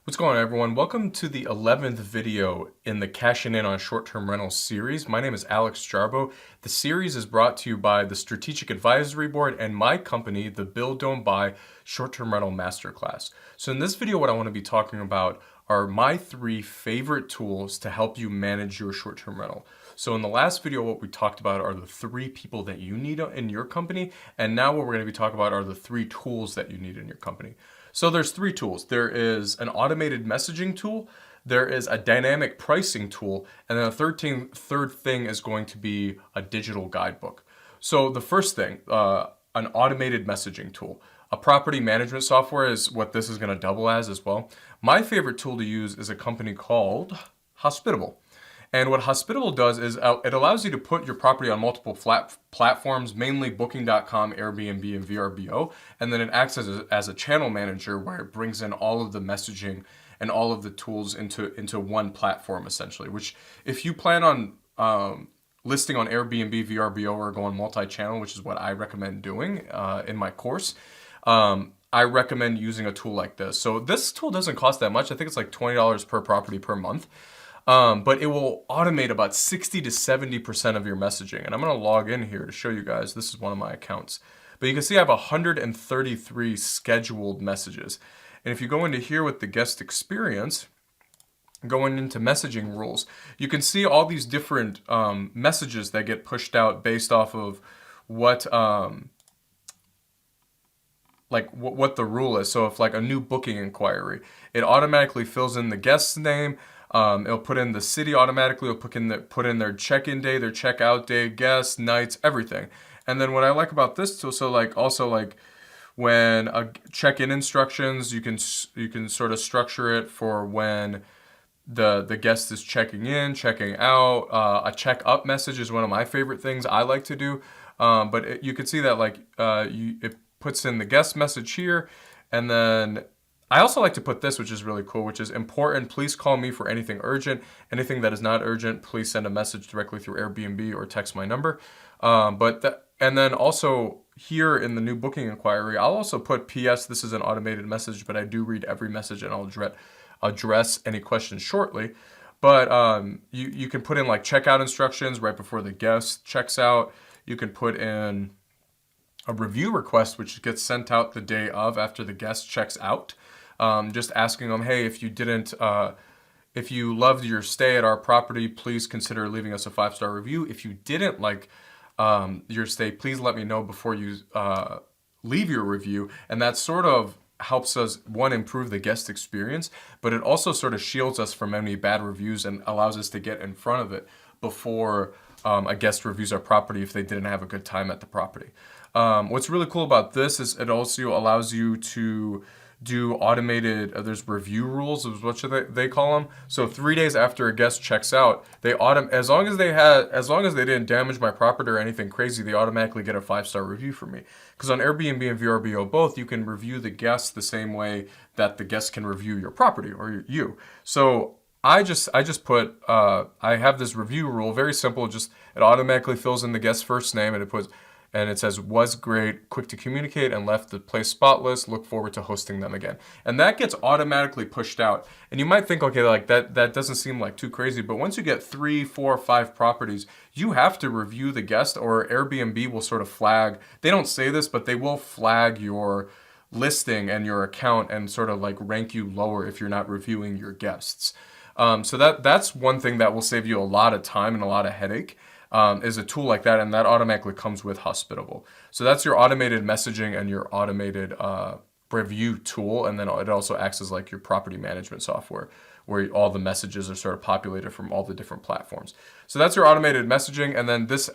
What's going on, everyone? Welcome to the 11th video in the Cashing In on Short-Term Rentals series. My name is Alex Jarbo. The series is brought to you by the Strategic Advisory Board and my company, the Build Don't Buy Short-Term Rental Masterclass. So in this video, what I want to be talking about are my 3 favorite tools to help you manage your short-term rental. So in the last video, what we talked about are the 3 people that you need in your company. And now what we're going to be talking about are the 3 tools that you need in your company. So there's 3 tools. There is an automated messaging tool, there is a dynamic pricing tool, and then the third thing is going to be a digital guidebook. So the first thing, an automated messaging tool. A property management software is what this is going to double as well. My favorite tool to use is a company called Hospitable. And what Hospitable does is it allows you to put your property on multiple platforms, mainly Booking.com, Airbnb, and VRBO. And then it acts as a channel manager where it brings in all of the messaging and all of the tools into one platform, essentially. Which, if you plan on listing on Airbnb, VRBO, or going multi-channel, which is what I recommend doing in my course, I recommend using a tool like this. So this tool doesn't cost that much. I think it's like $20 per property per month. But it will automate about 60 to 70% of your messaging. And I'm going to log in here to show you guys. This is one of my accounts. But you can see I have 133 scheduled messages. And if you go into here with the guest experience, going into messaging rules, you can see all these different messages that get pushed out based off of what what the rule is. So if like a new booking inquiry, it automatically fills in the guest's name. It'll put in the city automatically. It'll put in their check-in day, their check-out day, guests, nights, everything. And then what I like about this tool, so like when a check-in instructions, you can sort of structure it for when the guest is checking in, checking out. A check-up message is one of my favorite things I like to do. But you can see that it puts in the guest message here, and then I also like to put this, which is really cool, which is important. Please call me for anything urgent. Anything that is not urgent, please send a message directly through Airbnb or text my number. And then also here in the new booking inquiry, I'll also put PS. This is an automated message, but I do read every message and I'll address any questions shortly. But you can put in like checkout instructions right before the guest checks out. You can put in a review request, which gets sent out the day of after the guest checks out. Just asking them, hey, if you loved your stay at our property, please consider leaving us a 5-star review. If you didn't like your stay, please let me know before you leave your review. And that sort of helps us, one, improve the guest experience, but it also sort of shields us from any bad reviews and allows us to get in front of it before a guest reviews our property if they didn't have a good time at the property. What's really cool about this is it also allows you to do automated, there's review rules, is what they call them. So 3 days after a guest checks out, as long as they didn't damage my property or anything crazy, they automatically get a 5-star review from me. Because on Airbnb and VRBO both, you can review the guest the same way that the guest can review your property or you. So I just put I have this review rule, very simple. Just it automatically fills in the guest's first name and it says, was great, quick to communicate, and left the place spotless. Look forward to hosting them again. And that gets automatically pushed out. And you might think, okay, like that doesn't seem like too crazy. But once you get 3, 4, 5 properties, you have to review the guest, or Airbnb will sort of flag. They don't say this, but they will flag your listing and your account and sort of like rank you lower if you're not reviewing your guests. So that's one thing that will save you a lot of time and a lot of headache. Is a tool like that, and that automatically comes with Hospitable. So that's your automated messaging and your automated review tool, and then it also acts as like your property management software, where all the messages are sort of populated from all the different platforms. So that's your automated messaging, and then this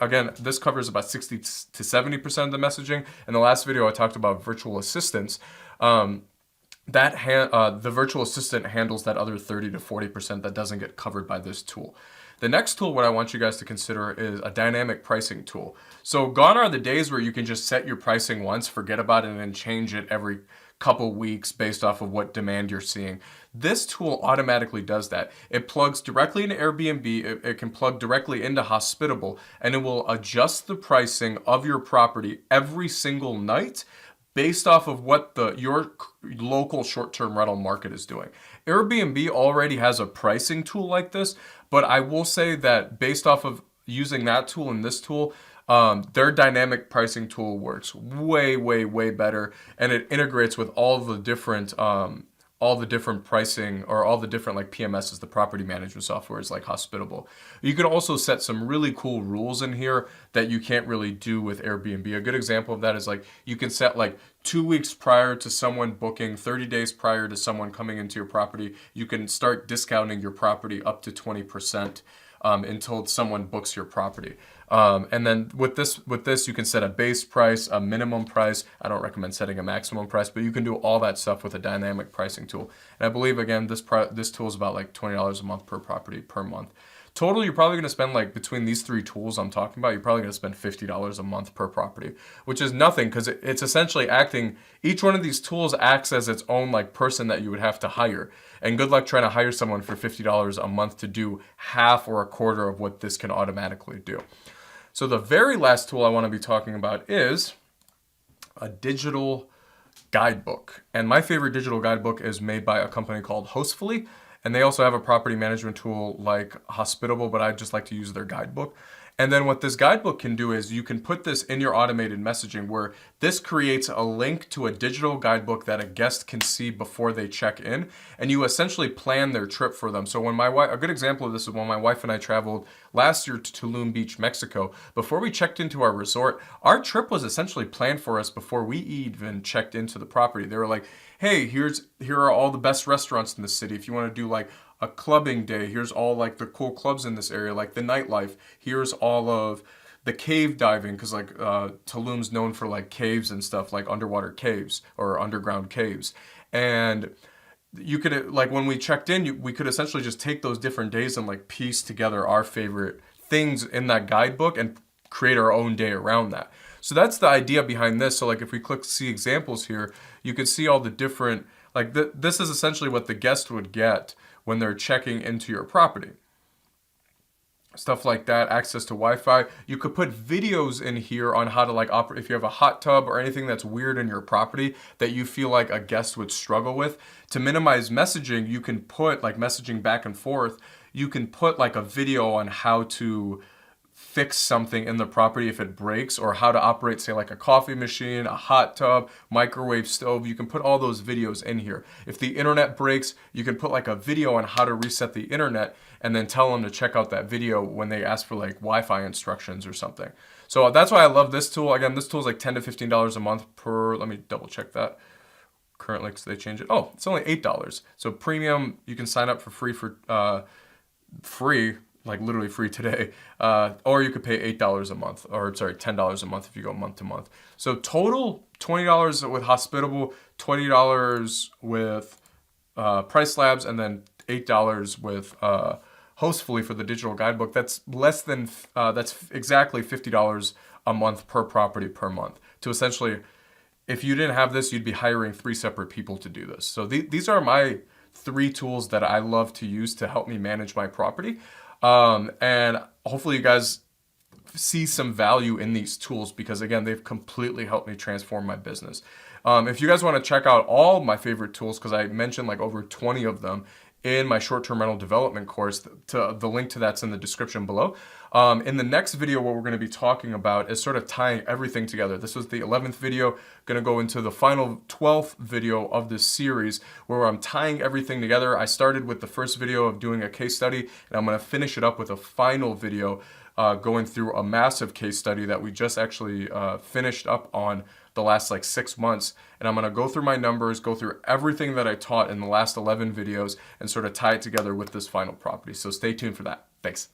covers about 60 to 70% of the messaging. In the last video, I talked about virtual assistants. The virtual assistant handles that other 30 to 40% that doesn't get covered by this tool. The next tool, what I want you guys to consider, is a dynamic pricing tool. So gone are the days where you can just set your pricing once, forget about it, and then change it every couple weeks based off of what demand you're seeing. This tool automatically does that. It plugs directly into Airbnb, it can plug directly into Hospitable, and it will adjust the pricing of your property every single night based off of what your local short-term rental market is doing. Airbnb already has a pricing tool like this, but I will say that based off of using that tool and this tool, their dynamic pricing tool works way, way, way better, and it integrates with all the different pricing or all the different like PMSs, the property management software is like Hospitable. You can also set some really cool rules in here that you can't really do with Airbnb. A good example of that is like you can set like 2 weeks prior to someone booking, 30 days prior to someone coming into your property, you can start discounting your property up to 20%. Until someone books your property. And then with this, you can set a base price, a minimum price. I don't recommend setting a maximum price, but you can do all that stuff with a dynamic pricing tool. And I believe, again, this tool is about like $20 a month per property per month. Total, you're probably going to spend like between these three tools I'm talking about, you're probably going to spend $50 a month per property, which is nothing because it's essentially acting, each one of these tools acts as its own like person that you would have to hire. And good luck trying to hire someone for $50 a month to do half or a quarter of what this can automatically do. So the very last tool I want to be talking about is a digital guidebook. And my favorite digital guidebook is made by a company called Hostfully. And they also have a property management tool like Hospitable, but I just like to use their guidebook. And then what this guidebook can do is you can put this in your automated messaging where this creates a link to a digital guidebook that a guest can see before they check in. And you essentially plan their trip for them. So when a good example of this is when my wife and I traveled last year to Tulum Beach, Mexico. Before we checked into our resort, our trip was essentially planned for us before we even checked into the property. They were like, hey, here are all the best restaurants in the city. If you want to do like a clubbing day, here's all like the cool clubs in this area, like the nightlife. Here's all of the cave diving, because like Tulum's known for like caves and stuff, like underwater caves or underground caves. And you could, like when we checked in, we could essentially just take those different days and like piece together our favorite things in that guidebook and create our own day around that. So that's the idea behind this. So like if we click see examples here, you can see all the different, like this is essentially what the guest would get when they're checking into your property. Stuff like that, access to Wi-Fi. You could put videos in here on how to like operate, if you have a hot tub or anything that's weird in your property that you feel like a guest would struggle with. To minimize messaging, you can put like messaging back and forth. You can put like a video on how to fix something in the property if it breaks, or how to operate, say, like a coffee machine, a hot tub, microwave stove. You can put all those videos in here. If the internet breaks, you can put like a video on how to reset the internet and then tell them to check out that video when they ask for like Wi-Fi instructions or something. So that's why I love this tool. Again, this tool is like $10 to $15 a month per, let me double check that currently because they changed it. Oh, it's only $8. So premium, you can sign up for free, like literally free today, or you could pay $8 a month, or sorry, $10 a month if you go month to month. So total $20 with Hospitable, $20 with Price Labs, and then $8 with Hostfully for the digital guidebook. That's that's exactly $50 a month per property per month. To essentially, if you didn't have this, you'd be hiring 3 separate people to do this. So these are my 3 tools that I love to use to help me manage my property. And hopefully you guys see some value in these tools because, again, they've completely helped me transform my business. If you guys want to check out all my favorite tools, because I mentioned like over 20 of them in my short-term rental development course, the link to that's in the description below. In the next video, what we're going to be talking about is sort of tying everything together. This was the 11th video, going to go into the final 12th video of this series where I'm tying everything together. I started with the first video of doing a case study, and I'm going to finish it up with a final video going through a massive case study that we just actually finished up on the last like 6 months. And I'm going to go through my numbers, go through everything that I taught in the last 11 videos and sort of tie it together with this final property. So stay tuned for that. Thanks.